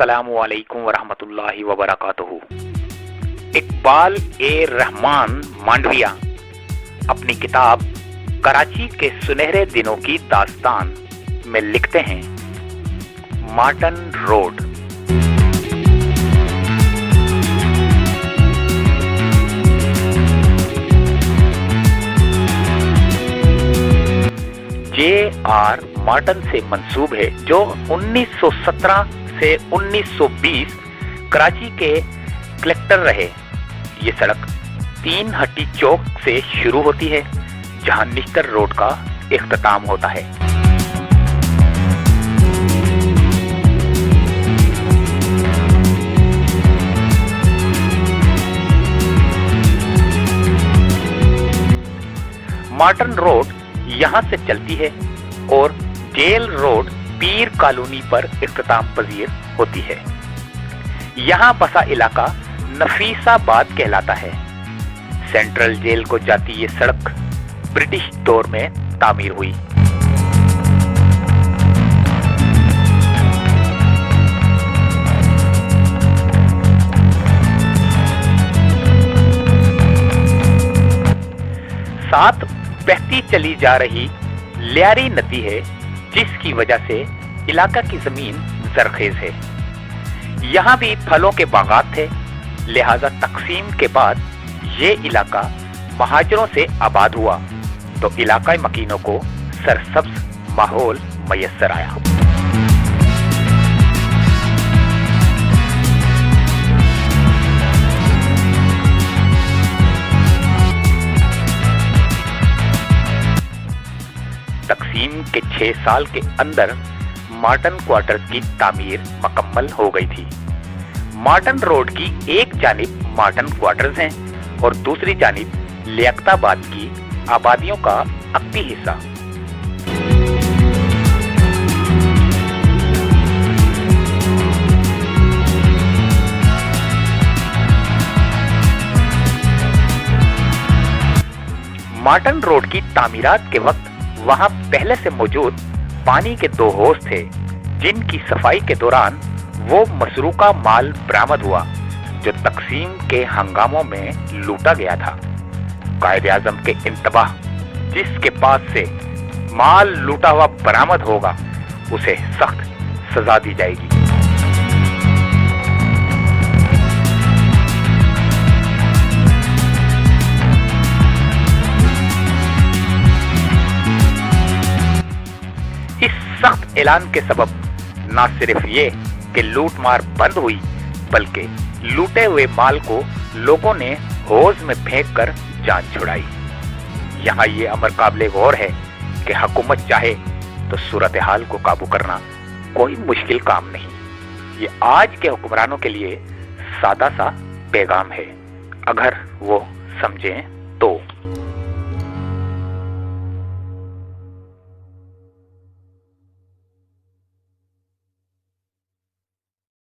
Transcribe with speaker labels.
Speaker 1: अस्सलामु अलैकुम वरहमतुल्लाहि वबरकातुहू। इकबाल ए रहमान मांडविया अपनी किताब कराची के सुनहरे दिनों की दास्तान में लिखते हैं, मार्टन रोड। J.R. मार्टन से मंसूब है, जो 1917 से 1920 कराची के कलेक्टर रहे। ये सड़क 3 हट्टी चौक से शुरू होती है, जहां निश्तर रोड का इख्तिताम होता है। मार्टन रोड यहां से चलती है और जेल रोड पीर कॉलोनी पर इख्तिताम पजीर होती है। यहाँ बसा इलाका नफीसाबाद कहलाता है। सेंट्रल जेल को जाती ये सड़क ब्रिटिश दौर में तामीर हुई। साथ बहती चली जा रही लियारी नदी है, जिसकी वजह से इलाका की जमीन जरखेज है। यहाँ भी फलों के बागात थे, लिहाजा तकसीम के बाद ये इलाका महाजरों से आबाद हुआ, तो इलाकाई मकीनों को सरसब्ज माहौल मयस्सर आया। तकसीम के 6 साल के अंदर मार्टन क्वार्टर्स की तामीर मुकम्मल हो गई थी। मार्टन रोड की एक जानिब मार्टन क्वार्टर्स हैं और दूसरी जानिब लियाकताबाद की आबादियों का अक्ती हिस्सा। मार्टन रोड की तामीरात के वक्त वहां पहले से मौजूद पानी के 2 हौज थे, जिनकी सफाई के दौरान वो मसरूका माल बरामद हुआ, जो तकसीम के हंगामों में लूटा गया था। कायद-ए-आज़म के इंतबाह, जिसके पास से माल लूटा हुआ बरामद होगा, उसे सख्त सजा दी जाएगी। सख्त ऐलान के सबब न सिर्फ ये कि लूट मार बंद हुई, बल्कि लूटे हुए माल को लोगों ने हौज में फेंक कर जान छुड़ाई। यहाँ ये अमर काबिल गौर है कि हुकूमत चाहे तो सूरत हाल को काबू करना कोई मुश्किल काम नहीं। ये आज के हुक्मरानों के लिए सादा सा पैगाम है, अगर वो समझें